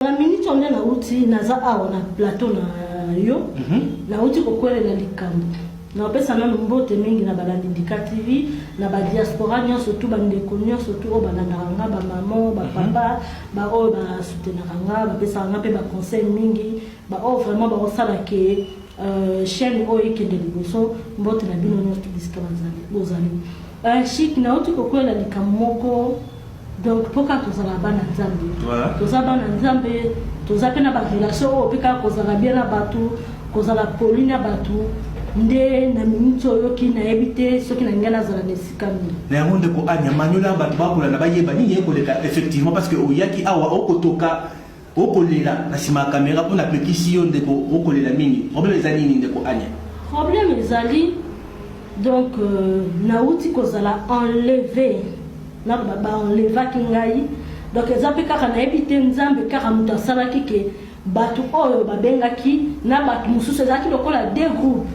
La minute on est na uti naza awa na plateau na yo na uti kokwelela likambo na pesa na mbote mingi na balandika TV na ba diaspora nya surtout ba ndeko nya surtout o balandanga ba maman ba papa ba o ba soutenanga ba pesa nga pe ba conseil mingi ba o vraiment ba osala ke chaîne o ikende liboso mbote na bino nya tubiska bazali chic na uti kokwelela likambo moko. Donc, pourquoi tu as bana nzambe? Voilà. Tu as bana nzambe, tu as pena ba relation au pika ko za bien na batu, ko za la polina batu. Nde na minito yo ki na ebite soki na ngana za la nesikami. Na yango ko anya manyola batu ba kula na ba yeba ni yeko leka effectivement parce que oyaki awa okotoka okolela na sima caméra pour na pétition ndeko okolela mingi. Problème ezali ni ndeko anya. Problème ezali donc na uti ko za la enlever. Na baba enleva kingai donc ezapé kaka na ebite nzambe kaka mutu asalaki ke batu oyo babengaki na batu mususu ezaki lokola deux groupes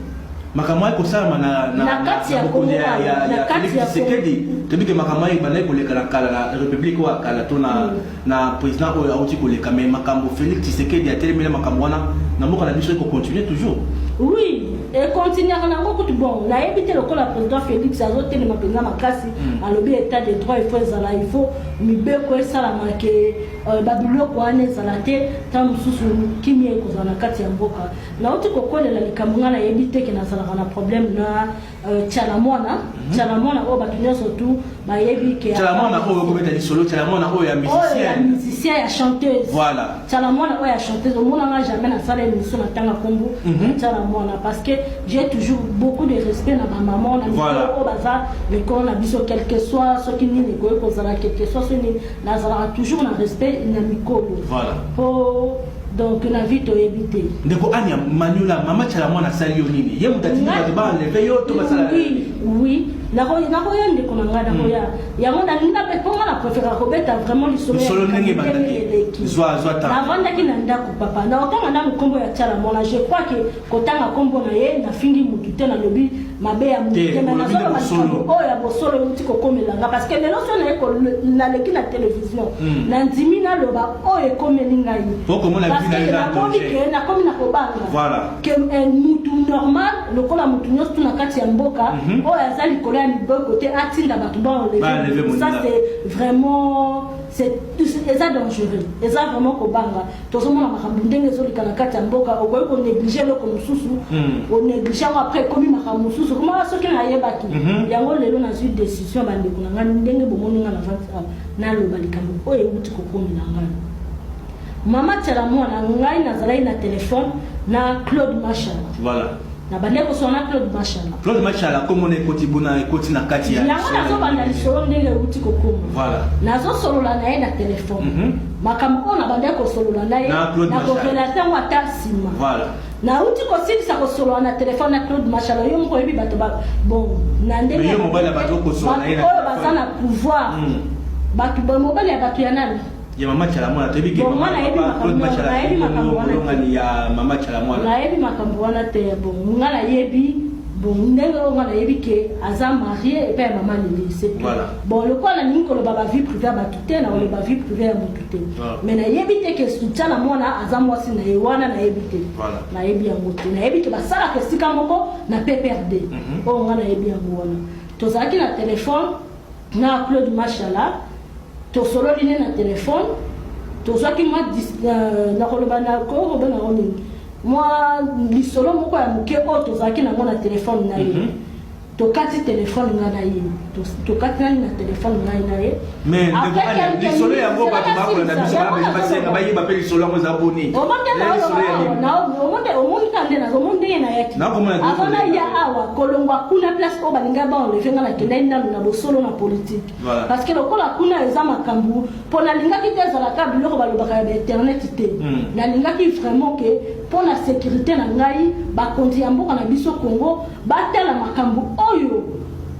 makamai ko sama na kati ya Kongo na kati ya Sekedi tebike makamai banai ko leka na kala la république wa kala to na président oyo auti ko leka mais makambo Félix Tshisekedi a terminé makambo wana na moko na biso ko continuer toujours. Oui, et continuer na ngoko tout bon. La éviter le président Félix azote ne mapenga makasi alobi état de droit il faut mibeko esala make babulo ko ane salate tam susu kimie ko zana kati ya mboka. Na uti ko kolela likamanga na éviter que na sala na problème na chalamona o batunya surtout ba yebi ke chalamona o ko beta solo chalamona o ya musicien ya chanteuse. Voilà. Chalamona o ya chanteuse au monde n'a jamais na sala émission na tanga kombo chalamona parce que j'ai toujours beaucoup de respect na ma maman na au bazar mais quand on a biso quel que soit ce qui ni ko ko zala quel que soit ce ni na zala toujours na respect na mikolo. Voilà. Donc na vie to éviter. Ndeko anya manula mama chalamona sali yo nini ye mutati ba ba lever yo to basala. Oui. Na ko yende ko ngada ko ya monda nda pe ko na préférer ko beta vraiment solo ndenge bandaki zwa ta na vanda ki nda ko papa na otanga na mkombo ya chalamona je crois que kotanga kombo na ye na fingi mutu te na lobi mabe ya mutu te na solo o ya bo solo mutu ko komela parce que lelo so na ko na leki na télévision na ndimi na loba o e komeli ngai poko mona bina ina danger na komi na ko banga voilà que mutu normal lokola mutu nyosto na kati ya mboka o ya zali ko ni bon côté atinda batu bon ça c'est vraiment c'est dangereux et ça vraiment ko banga to so mona makambu ndenge zo likana kati ya mboka o ko négliger loko mususu o négliger après komi makambu mususu kuma so ke na yebaki yango lelo na suite décision bande ko nga ndenge bomoni nga na vente na lo balikambu o e uti ko komi na nga mama tela mwana ngai na zalai na téléphone na Claude Machala. Voilà. Na bande ko sona Claude Machala. Claude Machala comme on est kotibuna et kotina kati ya. Yango na zo banda li solo ndenge uti ko komi. Voilà. Na zo solo la na na téléphone. Makambo na bande ko solo la na ko relation wa tasima. Voilà. Na uti ko sidi sa ko solo na téléphone na Claude Machala yo mko yebi bato ba bon na ndenge. Yo mobile bato ko solo na na. Ko bazana pouvoir. Bato ba mobile bato ya nani? Ya mama chalamona tebiki mama Claude Machala yebi makambo ni ya mama chalamona na yebi makambo wana te bon ngala yebi bon ndenge ngala yebi ke aza marié et puis maman le c'est voilà bon le quoi na ninko le baba vie privée ba tuté na le baba vie privée ya mututé mais na yebi te ke sutana mona aza mwasi na yewana na yebi te voilà na yebi ya mutu na yebi ke basala ke sika moko na PPRD o ngala yebi ya mwana to zaki na téléphone na Claude Machala to solo liné na téléphone to zaki ma na koloba na ko robana romi moi li solo moko ya muke o to zaki na ngona téléphone na ye to kati téléphone nga na ye to kati na téléphone nga na ye mais li solo ya ngo ba to ba ko na biso ba ba se ba yi ba pe li solo ngo za boni o monde na o monde kande na o monde na yaki avana ya awa kolongwa kuna place ko balinga ba on le venga na kenda na bo solo na politique parce que lokola kuna eza makambu pona linga ki teza la table loko balobaka ya internet te na linga ki vraiment que pour la sécurité na ngai ba konti ya mboka na biso Congo batala makambu oyo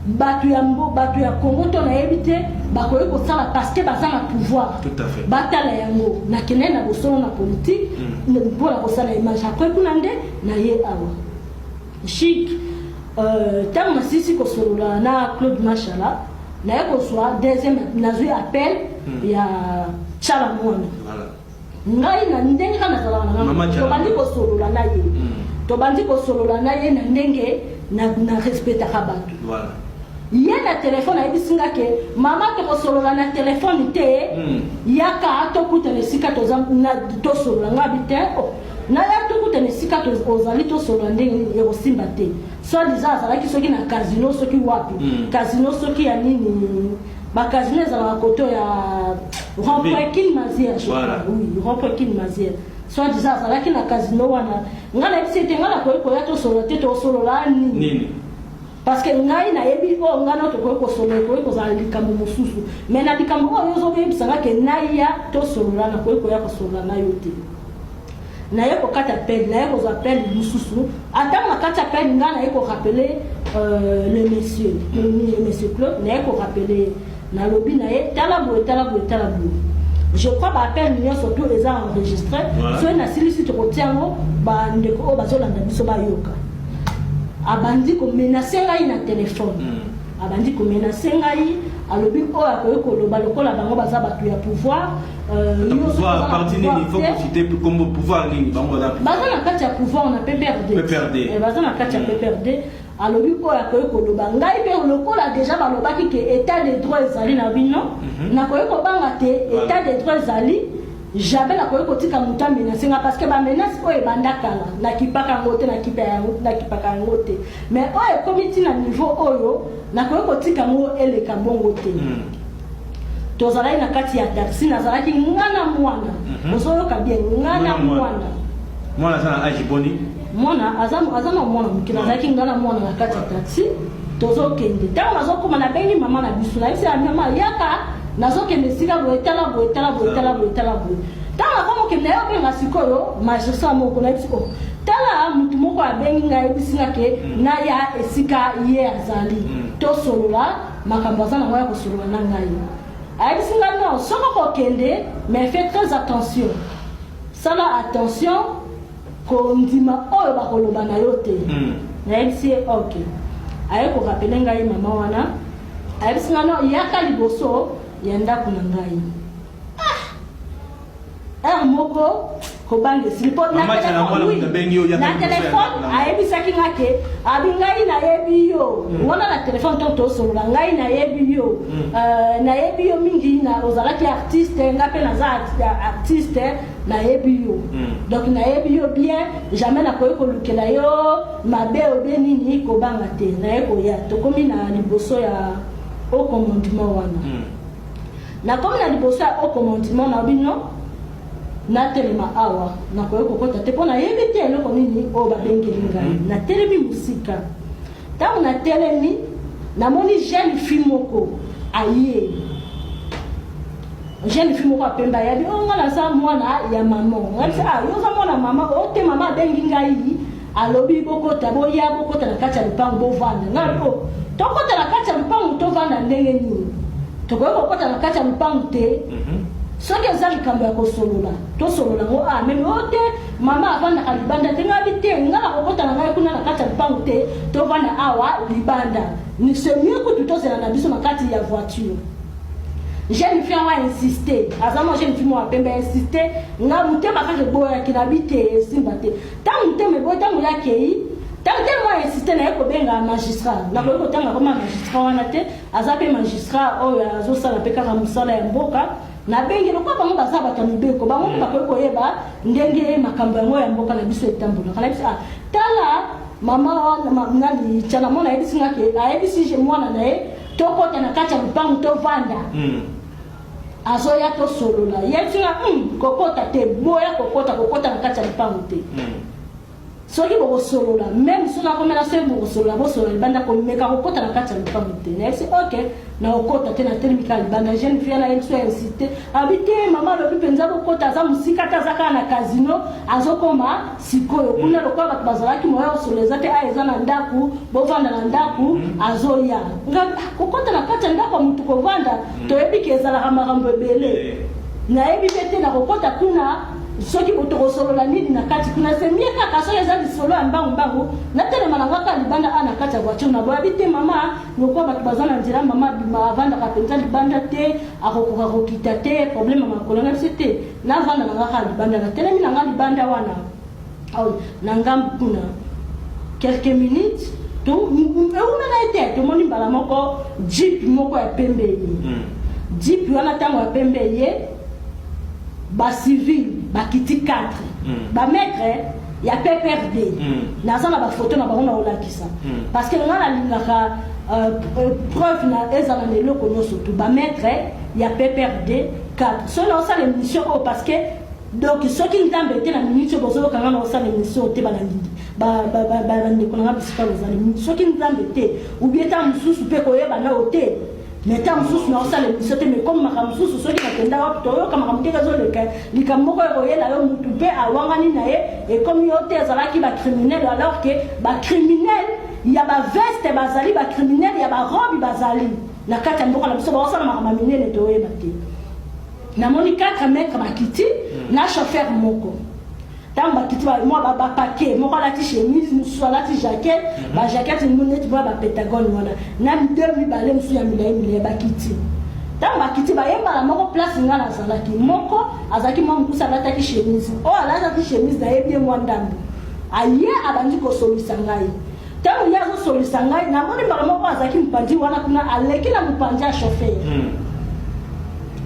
batu ya Congo to na ebité bakoye ko sala parce que baza na pouvoir tout à fait batala yango na kenena na bosolo na politique pour la ko sala image après kuna nde na ye awa chic tant na sisi ko solo na Claude Machala na ko soit deuxième na appel ya Chalamona voilà ngai na ndenge kana zala na to bandi ko solola na ye to bandi ko solola na ye na ndenge na respecta kabatu voilà ye na téléphone ayibisinga ke mama to ko solola na téléphone te yaka to kutele sika to na to solola ngabite na ya to kutele sika to ozali to solola ndenge ye ko simba te so diza zala ki soki na casino soki wapi casino soki ya nini ba casino za la koto ya remplir kin mazia oui remplir kin mazia so diza zala ki na casino wana ngala bisete ngala ko ya to solola te to solola nini parce que ngai na yebi o ngana to ko solola ko za likambo mususu mais na likambo o yozo be bisanga ke naya to solola na ko ya ko solola na yote na yeko kata appel na yeko appel mususu ata na kata appel ngana yeko rappeler le monsieur Claude na yeko rappeler na lobby na ye talabo je crois ba appel nous surtout les a enregistré so na silisi to kotiango ba ndeko o bazolanda biso ba yoka abandi ko menacer ngai na téléphone abandi ko menacer ngai alobi o akoyeko loba lokola bango baza batu ya pouvoir pouvoir parti nini il faut que citer comme pouvoir nini bango baza na kati ya pouvoir na PPRD baza na kati ya PPRD alobi o akoyeko loba ngai pe lokola déjà balobaki ke état de droit ezali na bino na koyeko banga te état de droit ezali jamais la koyeko tika muta menacer parce que ba menace o e bandakala na kipaka ngote na kipaka ngote mais o e comité na niveau oyo na koyeko tika mo eleka bongo te tozalai na kati ya taxi na zalaki ngana mwana ozoyo kabien ngana mwana sana ajiboni mwana azama mwana mukina zalaki ngana mwana na kati ya taxi tozokende tango nazokoma na bengi mama na biso na isi ya mama yaka nazokende sika boetala tala kama kende yo benga sikoyo magistrat moko na bisiko tala mutu moko abengi ngai bisinga ke na ya esika ye azali to solola makambo azana moya ko solola na ngai ai bisinga no soko ko kende mais fais très attention sala attention ko ndima oyo ba koloba na yote na bisi OK ai ko rappeler ngai mama wana ai bisinga no yaka liboso yanda kuna ngai moko ko bange silipo na telefone ayebisaki ngake abingai na yebi yo ngona na telefone to solola ngai na yebi yo mingi na ozalaki artiste ngape na za artiste na yebi yo donc na yebi yo bien jamais na koyeko lukela yo mabe obenini ko banga te na yeko ya tokomi na liboso ya au commandement wana na comme na liboso au commandement na bino na telema awa na koyeko kota te pona yebi te eloko nini o babengeli ngai na telemi musika tango na telemi na moni jeune fille moko aye jeune fille moko apemba yabi o ngala sa mwana ya maman ngati yo sa mwana mama o te mama bengi ngai alobi bokota boya bokota na kati ya lupango bovanda ngalo tokota na kati ya lupango tovanda ndenge nini tokoyeko kota na kati ya lupango te soki eza likambo ya kosolola tosolola ngo meme ote mama avandaka libanda te ngabi te ngala kokota na ngai kuna na kati ya lupango te tovanda awa libanda ni c'est mieux kutu tozela na biso na kati ya voiture jeune fille awa insiste azama jeune fille mo apembe insiste nga mutema kake boyaki na bi te simba te tango mutema eboyi tango yakei tango te mo insiste na ye kobenga magistrat na koyeko tanga koma magistrat wana te aza mpe magistrat oyo azosala mpe kaka mosala ya mboka na bengi lokwa bango baza bato mibeko bango bakoki koyeba ndenge makambo yango ya mboka na biso etambolaka na biso tala mama nani tiana mwana ayebisinga ke ayebisi mwana na ye tokota na kati ya lupango tovanda azoya tosolola yebisinga kokota te boya kokota na kati ya lupango te soki bokosolola même so nakomela soki bokosolola libanda komeka kokota na kati ya lupango te nayebisi ok na okota te na telemika libanda jeune fille na yebiso ya insiste abi te mama alobi mpenza bokota aza mosika te aza kaka na casino azokoma sikoyo kuna lokola bato bazalaki moya osolo eza te eza na ndaku bovanda na ndaku azoya kokota na kati ya ndako ya motu kovanda toyebi ke ezalaka makambo ebele nayebi mpe te na kokota kuna soki botokosolo la nini na kati kuna semie kaka so eza lisolo ya mbangu na telema na ngaka libanda ana kati ya voiture na boya bite mama lokwa bato bazana nzira mama bima avanda kapenza libanda te akokoka kokita te problème makolo na c'était na vanda na ngaka libanda na telemi na ngaka libanda wana na ngambu kuna quelques minutes to una na été to moni mbala moko jeep moko ya pembe jeep wana tango ya pembe ye ba civil ba kiti 4 ba maître ya PPRD na sana ba photo na bango na olakisa parce que ngana lingaka preuve na ezala na eloko nyonso to ba maître ya PPRD 4 solo ça l'émission parce que donc ce qui nous embête na minute bozo kanga na ça l'émission te balandi ba ndeko na bisika bozali ce qui nous embête ou bien ta mususu pe koyeba na hotel mais tant mususu na ça l'émission te mais comme maka mususu so ki nakenda wapi to yo kama kamteka zo lika moko koyela yo mutu pe awangani na ye et comme yo te zala ki ba criminel alors que ba criminel il y a ba veste bazali ba criminel il y a ba robe bazali na kata ndoko na biso ba osala maka minene to yeba te na moni 4 mètres makiti na chauffeur moko tamba kiti ba moi ba paquet moko la ti chemise musu la ti jaquette ba jaquette ni monete ba pentagone wana na demi balé musu ya milai ba kiti tamba kiti ba yemba la moko place ngala zalaki moko azaki mo mukusa la ta ki chemise o ala ta ki chemise na yebi mo ndambu aye abandi ko solisa ngai tango ya zo solisa ngai na moni ba moko azaki mpandi wana kuna aleki na mpandi ya chauffeur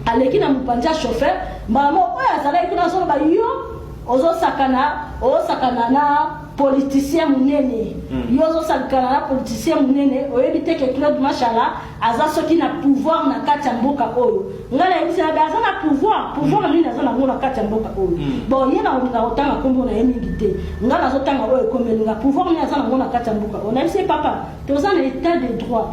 aleki na mpanja chauffeur mama oya azalaki kuna solo ba yo osakana na politicien munene yo osakana na politicien munene oyebi te ke Claude Machala aza soki na pouvoir na kati ya mboka oyo ngala yebisa na aza na pouvoir nini aza na ngo na kati ya mboka oyo bon ye na otanga kombo na ye mingi te ngala azotanga oyo komelinga pouvoir nini aza na ngo na kati ya mboka oyo na yebisa papa toza na état de droit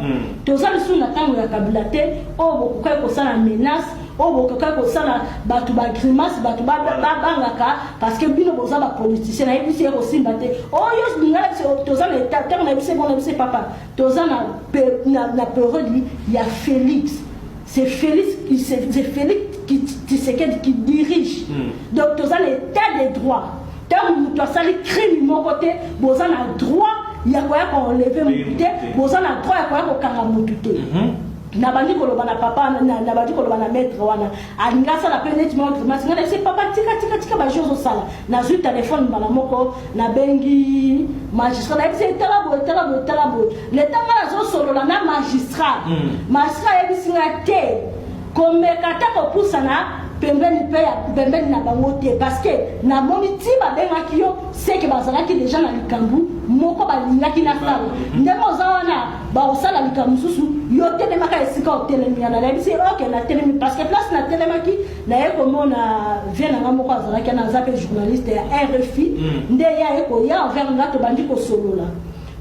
toza lisu na ntango ya kabila te oyo bokokai kosala menace oyo bokokai kosala bato bagrimace bato babangaka parce que bino boza bapoliticien na yebisi ye kosimba te oyo ngala toza na état ntango na yebisi bon na yebisi papa toza na période ya Félix. C'est Félix qui dirige. Donc, tu as l'état des droits. Tu as ça les crimes, mon côté, vous avez le droit, il y a quoi qu'on enlève, vous avez le droit, il y a quoi qu'on enlève. Nabandi kolobana papa nabandi kolobana maître wana alingasa la penetement masingana c'est papa tika ba jozo sala na zu téléphone bana moko na bengi magistrat na c'est talabo le tanga zo solo la na magistrat ebisinga te comme kata ko pusana pembeni na bango te parce que na moni ti ba benga kiyo c'est que bazalaki déjà na likambu moko balingaki na sala ndemo zawana ba osala likambu susu yo telemaka esika otelemi na la bisi ok na telemi parce que place na telemaki na yeko mona vient na moko azalaki na zape journaliste ya RFI nde ya eko ya envers ngato bandi ko solola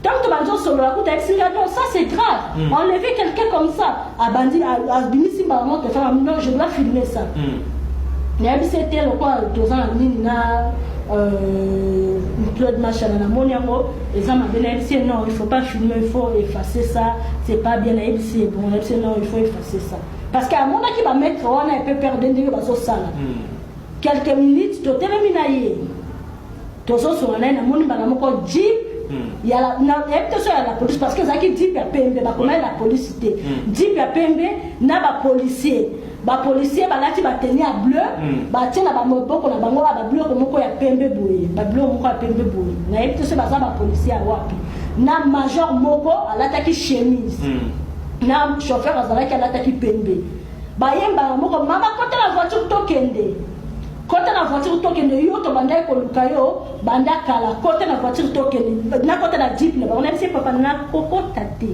tant que banjo solola kuta esinga non ça c'est grave enlever quelqu'un comme ça a bandi a binisi ba monte femme non je dois filmer ça na bisi était le quoi dozan nini na Claude Machala na moniamo ezama bena bisi non il faut pas filmer il faut effacer ça c'est pas bien na bisi bon na bisi non il faut effacer ça parce qu'à mon qui va mettre on a peut perdre ndenge bazo sala quelques minutes to termina ye to so so na moni bana moko jeep il y a la police parce que zaki jeep ya pembe ba comment la police té jeep ya pembe na ba policier balati bateni à bleu batie na bamoboko na bango ba bleu moko ya pembe boye ba bleu moko ya pembe boye na yebi to baza ba policier wapi na major moko alataki chemise na chauffeur azalaki alataki pembe bayemba moko mama kota la voiture tokende yo to banda ko luka yo banda kala kota na voiture tokende na kota na jeep na on a papa na kokota te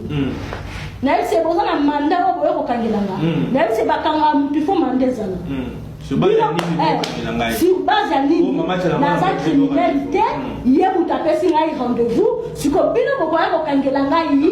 na c'est bon na mandat o boyo ko kangelanga na c'est bakanga mutu fo mandezana sur base ya nini na za criminalité ye mutu apesi ngai rendez-vous siko bino ko kangelanga nini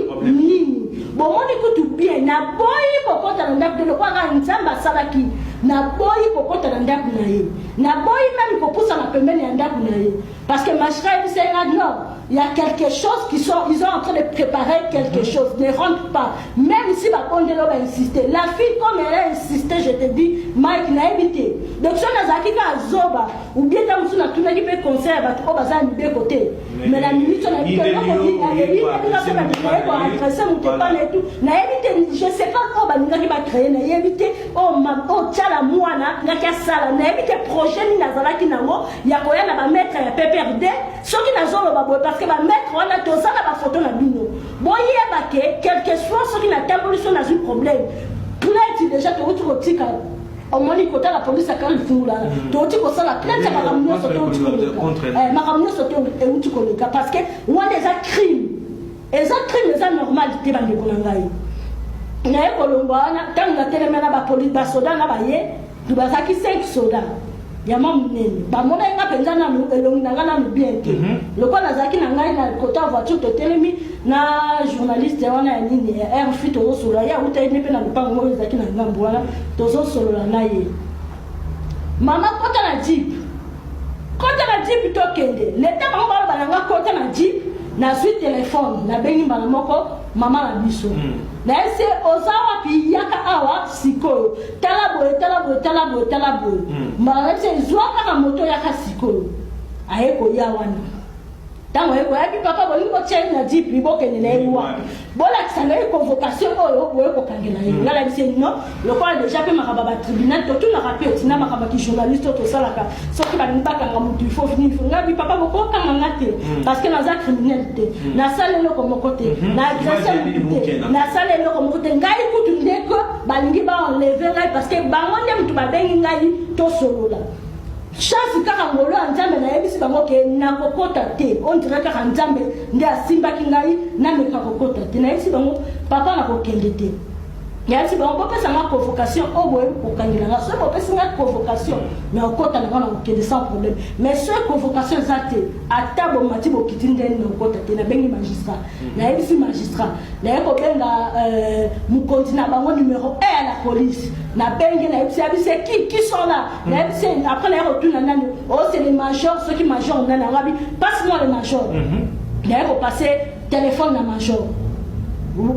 bomoni kutu bien na boyi ko kota na ndako de ko ga nzamba salaki na boyi kokota na ndaku na ye na boyi même kopusa na pembeni ya ndaku na ye parce que magistrat dit c'est non il y a quelque chose ils sont en train de préparer quelque chose ne rentre pas même si bakondelo va insister la fille comme elle a insisté je te dis Mike na évité donc ça nazaki ka zoba ou bien ta musu na tuna ki pe conseil ba ko baza ni be côté mais la minute on a dit que na évité je sais pas comment balinga ki ba créer na évité oh tchala mwana na ka sala na évité projet ni nazala ki nango ya koya na ba maître ya PPRD soki nazolo ba parce que ba maître on a tout ça na ba photo na bino boye ba ke quelque soit soki na tamboliso na un problème plainte déjà to utika au moins il côté la police a quand il fout là to utika ça la plainte ça va ramener utika parce que on a des crimes et ça crime c'est normal te bande konangai na ekolongwana tanga telemena ba police ba soda na ba ye tu bazaki 5 soda ya mamu nene ba mona nga penza na elongi na ngana bien te lokwa nazaki na ngai na kota voiture to telemi na journaliste wana ya nini air fit to solo ya uta ine pe na lupango mo ezaki na ngambo wana to solo na ye mama kota na jeep to kende leta bango ba na kota na jeep na suite téléphone na bengi mbala moko mama na biso na ese ozawa pi yaka awa sikoyo talaboye mbala ese zwaka na moto yaka sikoyo ayeko ya wana tango eko yapi papa bolingo tcheni na jipi bokene na ewa bola kisanga convocation oyo boye ko kangela ye ngala bise no lokwa déjà pe makaba tribunal to tout na rappel tina makaba ki journaliste to salaka soki ba nibaka nga mutu faut finir ngabi papa boko kanga ngate parce que naza criminalité na sale loko mokote na agression na sale loko mokote ngai kutu ndeko balingi ba enlever ngai parce que bango ndem mutu ba bengi ngai to solola chance kaka ngolo nzambe na yebisi bango ke na kokota te on dirait kaka nzambe ndia simba kingai na meka kokota te na yebisi bango papa na kokende te ya si bango pesa ma convocation o boye kokangela na so bo pesa ma convocation mais okota na ngana kokende sans problème mais ce convocation zate atabo mati bo kitinde na kokota te na bengi magistrat na yebisi magistrat na yeko benga mukonzi na bango numéro 1 à la police na bengi na yebisi abise qui sont là na yebisi après na retourne na nani oh c'est les majors ceux qui majors na ngabi passe-moi le major na yeko passer téléphone na major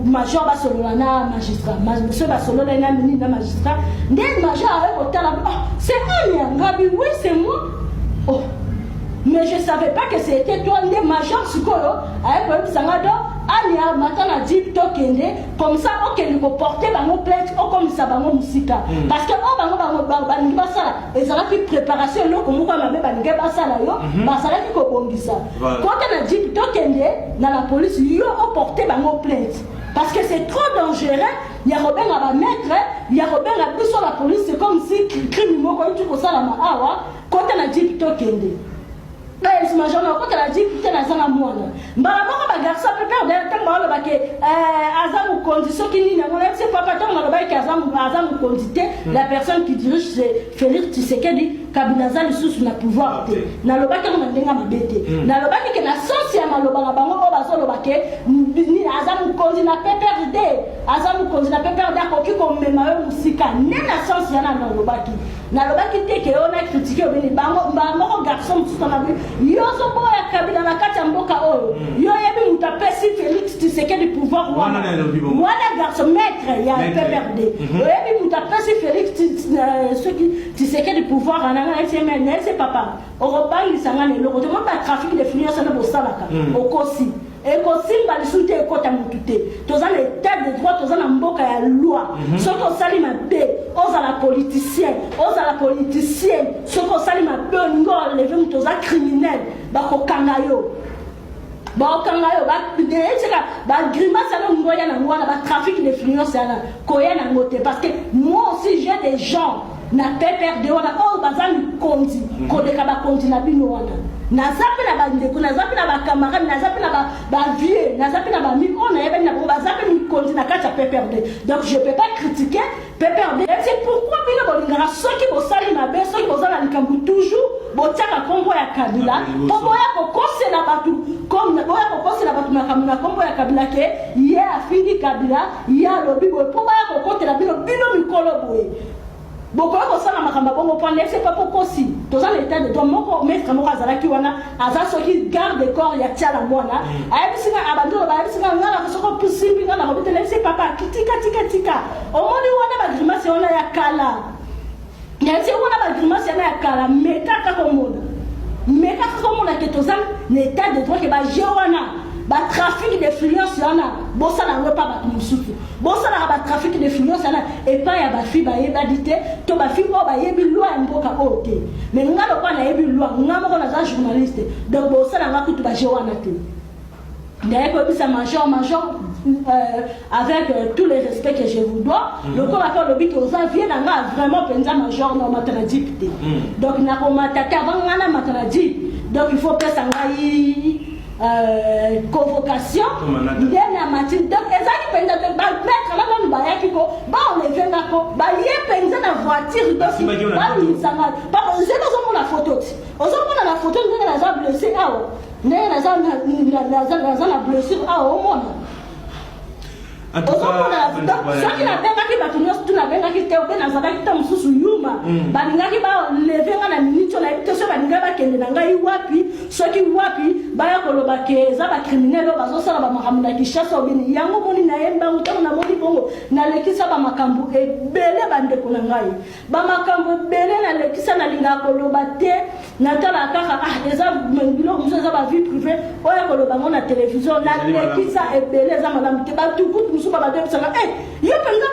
major ba solo na magistrat monsieur ba solo na mini na magistrat ndé major avec otala c'est un ngabi oui c'est moi oh mais je savais pas que c'était toi ndé major sikoyo avec sangado alia matana dit to kende comme ça OK lui porter bango plainte o comme ça bango musika parce que o bango balingi basala ezala ki préparation loko moko mabe balingi basala yo basala ki ko bongisa quand on a dit to kende na la police yo o porter bango plainte parce que c'est trop dangereux il y a Robert à mettre il y a Robert à plus sur la police c'est comme si crime moko tu ko sala ma awa quand on a dit to kende na major na kota la jipi tena sana mwana mbala moko ba garçon pe perdre tango ba ba ke azamu condition kini na ngona c'est papa tango ba ke azamu condité la personne qui dirige c'est Félix Tshisekedi kabila za lisusu na pouvoir te na lobaki na ndenga mabete na lobaki ke na sensi ya maloba na bango o bazo lobaki ni azamu condition na PPRD azamu condition na PPRD ko ki ko mema yo musika ne na sensi ya na lobaki te ke ona critiquer obeni bango moko garçon tout na yozo boya kabila na kati mboka oyo yo yebi utapesi Félix Tshisekedi pouvoir wana garçon maître ya PPRD yebi utapesi Félix Tshisekedi pouvoir ananga SMN c'est papa orobangi sangane loko to mba trafic de finance na bosalaka okosi ekosimba lisute ekota mutute toza na état de droit toza na mboka ya loi soko sali mabe ozala politicien soko sali mabe ngo lever toza criminel bakokanga yo ba grimace na ngoya na ngwana ba trafic de finance na koya na ngote parce que moi aussi j'ai des gens na PPRD wana o bazali kondi kodeka ba kondi na bino wana nazapi na bandeko nazapi na ba camarade nazapi na ba vieux nazapi na ba mi on a yeba na bazapi mi kondi na kati ya PPRD donc je peux pas critiquer PPRD c'est pourquoi bino bolingara soki bosali mabe soki bozala likambu toujours botiaka kombo ya Kabila kombo ya kokosela batu comme boya kokosela batu na kamuna kombo ya Kabila ke ye afingi Kabila ya lobi boye po ba kokotela bino mikolo boye beaucoup de ça na makamba bongo prendre c'est pas pour aussi dans l'état de droit moko maître moko azalaki wana aza soki garde corps ya tia la mwana ayebisinga abandolo bayebisinga ngala soko pusimbi ngala mobetele c'est papa tika omoni wana ba grimace wana ya kala nyanzi wana ba grimace ya kala meka komona ke toza l'état de droit ke ba jewana ba trafic d'influence yana bosa na pas ba mususu bosa na ba trafic d'influence yana et pas ya ba fi ba yeba dite to ba fi ba yebi loi mboka ote mais ngalo kwa na yebi loi ngamo na za journaliste donc bosa na ngakutu ba jewana te d'ailleurs comme ça major avec tous les respects que je vous dois le corps a fait le but aux avions nga vraiment penza major na maternité donc na ko matata avant ngana maternité donc il faut que ça ngai convocation ndene ya matine donc ezali penza te ba mettre la bonne ba yakiko ba on les venga ko ba yé penza na voiture donc ba lisanga ba on se nous la photo on la photo ndenge na za blessé awo ndenge na za na blessure awo mona en tout cas soki nabengaki bato nyonso tu nabengaki te obe nazalaki ta mosusu yuma balingaki baleve nga na miniti oyo nayebi te so balingaki bakende na ngai wapi soki wapi baya koloba ke eza bacriminel oyo bazosala bamakambo na kishasa obini yango moni nayembango ntango namoni bongo nalekisa bamakambo ebele bandeko na ngai bamakambo ebele nalekisa nalingaka koloba te natala kaka eza biloko mosusu eza bavie privé oyo koloba ngo na télévision nalekisa ebele eza malamu te batukutu musuba ba debisanga yo penza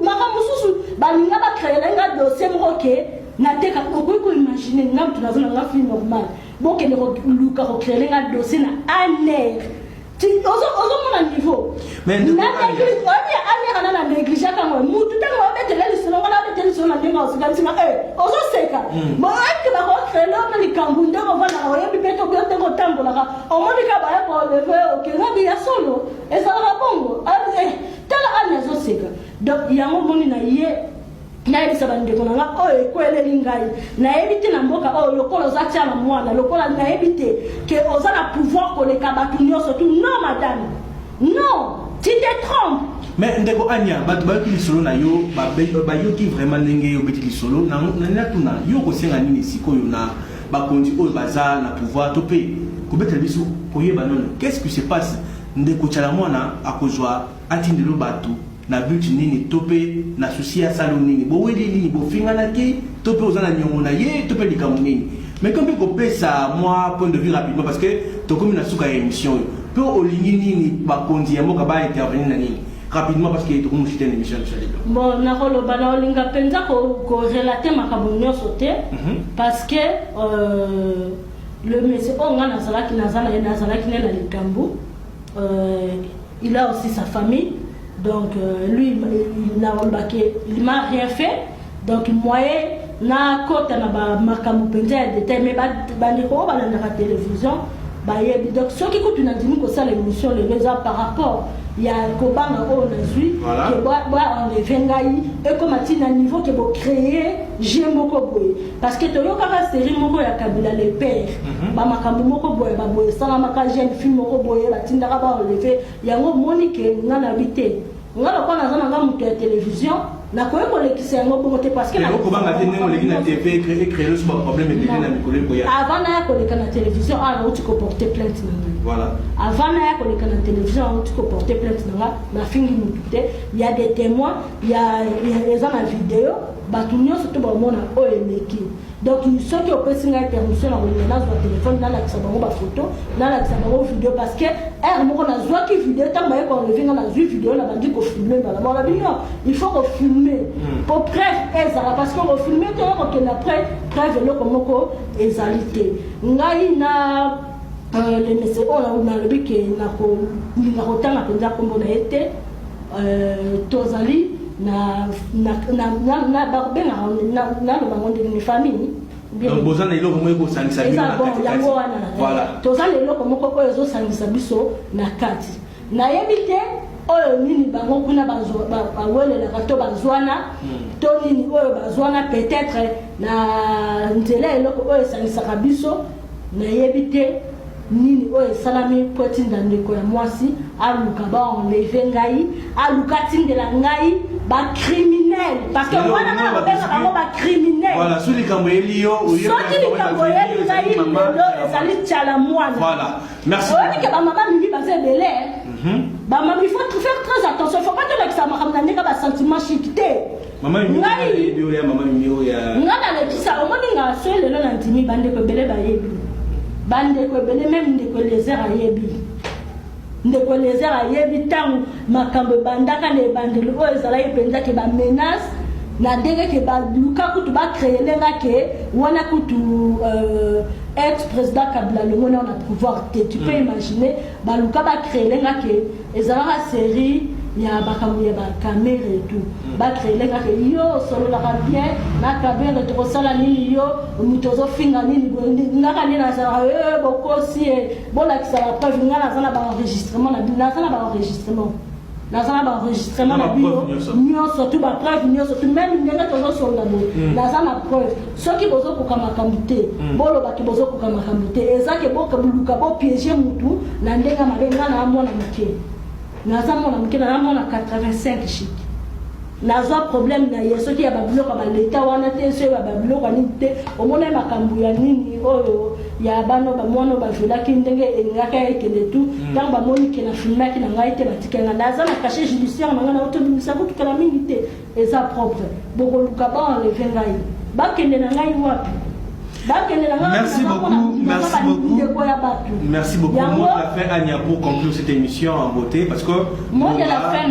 maka mususu balinga ba créer nga dossier mroke na teka ko imaginer ngam tu nazona nga film normal bon que ne luka ko créer nga dossier na aner ti ozo mona niveau mais na néglige aner na néglige ka mo mutu tango betele lisolo ngala betele lisolo na ndenga osigalisima ozo seka mo ake ba ko créer na likambu ndeko vana o yebi beto byote ko tambola ka omonika ba ya ko lever o ke ngabi ya solo ezala bongo tala anazo seka donc yango moni na ye na yebisa bandeko na nga oyo ekweleli ngai nayebi te na mboka oyo lokola oza tia na mwana lokola nayebi te ke oza na pouvoir koleka bato nyonso tu non madame non tu te trompes mais ndeko Anya bato bayoki lisolo na yo bayoki vraiment ndenge obeti lisolo na tuna yo kosenga nini sikoyo na bakonzi oyo baza na pouvoir to mpe kobetela biso koyeba nono qu'est-ce qui se passe ndeko tala mwana akozwa atindelo bato na but nini tope na souci ya salo nini bo weli nini bo fingana ke tope ozana nyongo na ye tope likambo nini mais comme ko pesa moi point de vue rapidement parce que to comme na suka émission pe olingi nini ba konzi ya moka ba intervenir na nini rapidement parce que to comme c'était une émission de Charlie bon na rolo bana olinga penza ko relater makambo nyonso te parce que le monsieur ongana salaki nazala na likambo il a aussi sa famille donc lui il m'a rien fait donc moyen na kota na ba makambo penza ya détail mais bandeko balanda la télévision bayebi donc ce qui coûte une andimi ko sala émission les réseaux par rapport il y a kobanga o na zui que on les vengai et comme à niveau que bo créer jemoko boy parce que to yo kaka série moko ya Kabila les pères ba makambo moko boy ba boy sala maka jeune film moko boy ba tindaka ba lever yango monique ngana bité ngala kwa nazana nga mutu ya télévision na koye kolekisa yango bongo te parce que na kobanga te ndenge oleki na TV créer le problème ebele na mikolo ko ya avant na koleka na télévision ala uti ko porter plainte na ngai voilà avant na koleka na télévision ala uti ko porter plainte na ngai na fingi mutu te il y a des témoins il y a les en vidéo batu nyonso to ba mona o eleki donc ceux qui ont pris une permission na koleka na téléphone na la kisabango ba photo na la kisabango vidéo parce que moko na zwa ki vidéo tant ba ko lever na zwa vidéo na bandi ko filmer bala bon la bino il faut ko filmer pour preuve ezala parce que ko filmer to ko na preuve le komoko ezalité ngai na le monsieur on a le bic na ko tanga penza kombo na ete tozali na ba benga na lo bango de famille donc bozana iloko moko sangisa biso na kati voilà tozana iloko moko oyo zo sangisa biso na kati na yebite oyo nini bango kuna bawelela kato bazwana to nini oyo bazwana peut-être na nzela eloko oyo sangisa biso na yebite nini oyo esalami po etinda ndeko ya mwasi aluka baenleve ngai aluka tindela ngai bacriminel parce que wana nga nakobenga bango bacriminel voilà soki likambo eyeli yo soki likambo eyeli ngai lelo ezali tiala mwana voilà merci oyebi ke bamama mingi baza ebele bamama il faut faire très attention il faut pas tolekisa makambo na ndenge basentiment chic te ngai nalekisa omoni nga so lelo na ntimi bandeko ebele bayebi bandeko ebele même ndeko lezer ayebi ndeko lezer ayebi ntango makambo ebandaka na ebandeli oyo ezalaki mpenzaki bamenace na ndenge ke baluka kutu bacréelenga ke wana kutu ex-président Kabila longo na pouvoir te tu peux imaginer baluka bacréelenga ke ezalaka série ya bakambo ya bakamera et tout bacréelenga ke yo sololaka bien na kamera tokosala nini yo moto ozofinga nini ngaka nini nazalaka bokosi bolakisa bapreuve nga naza na baenregistrement na bino nyonso tu bapreuve nyonso tu même ndenge tozosolola boye naza na preuve soki bozokoka makambo te bolobaki bozokoka makambo te ezake boluka bopiége mutu na ndenge mabe nga na mwana moke naza mwana moke na mwana 85 chic nazwa problème na ye soki ya babiloko baleta wana te so ya babiloko nini te omona makambo ya nini oyo ya bano bamwana baviolaki ndenge engaka ekende tu ntango bamoni ke na filmaki na ngai te batikenga naza na cachet judiciaire na ngai na otobimisa kotukala mingi te eza propre bokoluka baenleve ngai bakende na ngai wapi merci beaucoup. Merci beaucoup. Moi, de la fin, Anya, pour conclure cette émission en beauté, parce que moi, de la fin,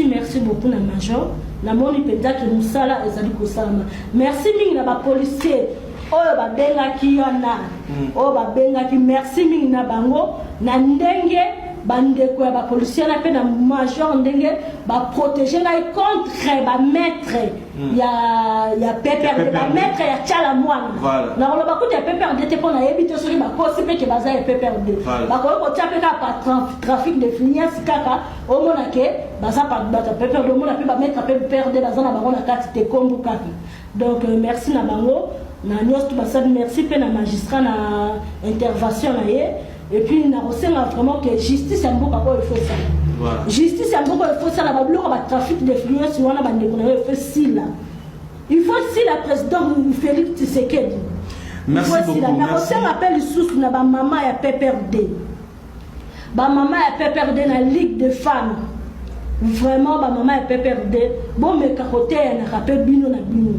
merci beaucoup, na major. Na moni penda ki musala ezali kosalama. Merci mingi na ba policier. Oyo ba benga ki yona. Oyo ba benga ki merci mingi na bango na ndenge bandeko ya ba policier na pe na major ndenge ba protéger ngai contre ba maître ya PPRD ba maître ya tchala mwana na koloba kuti ya PPRD te pona yebite soki ba kosi pe ke baza ya PPRD ba ko tchape ka pa trafic de finance kaka o mona ke baza pa ba PPRD o mona pe ba maître PPRD baza na bango na kati te kombu kaka donc merci na bango na nyos tu basa merci pe na magistrat na intervention na ye. Et puis, nous avons vraiment que justice est beaucoup il faut ça. Justice est beaucoup il faut ça. La Bible a trafic d'influence, on a il faut si là. Il faut si la présidente Félix Tshisekedi. Merci beaucoup. Merci. On appelle sous na ba maman ya PPRD. Ba maman ya PPRD na Ligue des femmes. Vraiment ba maman ya PPRD. Bon mais carotte na rappel bino na bino.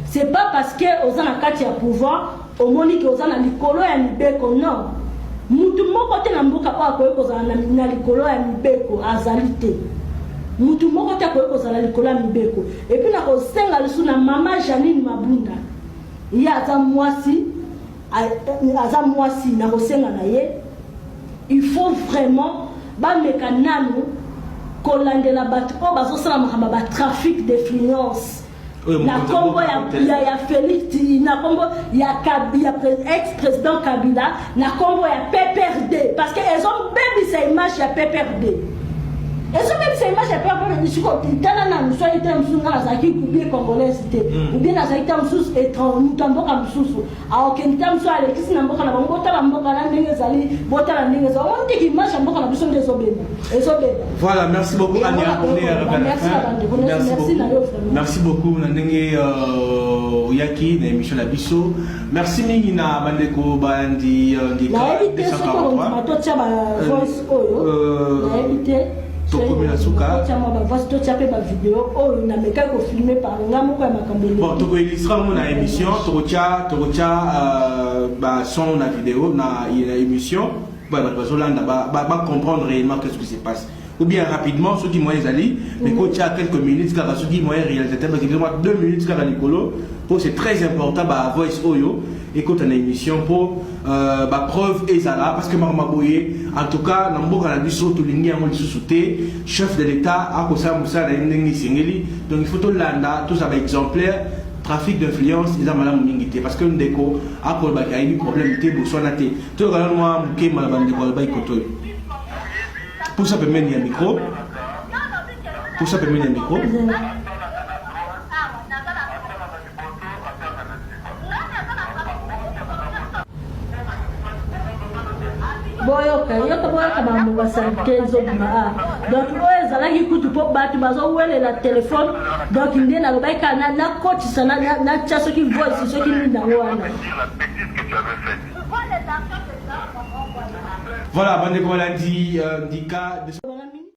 C'est pas parce que aux en kati ya pouvoir, au monique aux en likolo ya libeko non. Mutu moko te na mboka kwa koyekozala na likolo ya mibeko azali te mutu moko te koyekozala likolo ya mibeko et puis na kosenga lisu na mama Janine Mabunda ye aza mwasi na kosenga na ye il faut vraiment bameka nanu kolandela bato oyo bazosala makambo ba trafic d'influence na kombo ya Félix na kombo ya ex-président Kabila na kombo ya PPRD parce que elles ont même cette image ya PPRD elles ont même cette image ya PPRD nisiko tana na mso ite msunga na zaki kubie congolais te ou bien na zaki tamsus étrange mutamboka msusu a okenta mso ale kisi na mboka na bango botala mboka na ndenge zali botala ndenge za on dit image ya mboka na biso ndezobena voilà merci beaucoup Anya merci beaucoup na ndenge yaki na émission la biso merci mingi na bandeko bandi ndika 243 voice oyo na éviter tokomela suka to tchape ba vidéo oyo na meka ko filmer par ngamo kwa makambele bon toko illustra mo na émission tokocha ba son na vidéo na émission ba bazolanda ba comprendre réellement qu'est-ce qui se passe ou bien rapidement ceux qui moyens ali mais quand à quelques minutes car ceux qui moyens réalisateur parce qu'il y 2 minutes car Nicolo pour c'est très important ba voice oyo écoute une émission pour ba preuve ezala parce que Maboye en tout cas na mboka na biso to lingi yango lisusuté chef de l'état a ko sa musa na ndenge singeli donc il faut to landa tout ça ba exemplaire trafic d'influence eza malamu mingi te parce que ndeko akol ba kayi problème te boswana te to kana moi muke malabande ko ba ikoto pour ça peut mener un micro boyoka makambo basalite ezobima donc oyo ezalaki kutu mpo bato bazowelela telefone donc nde nalobaki nakotisa natya soki voice soki nini yango wana. Voilà, bandeko balandi ndika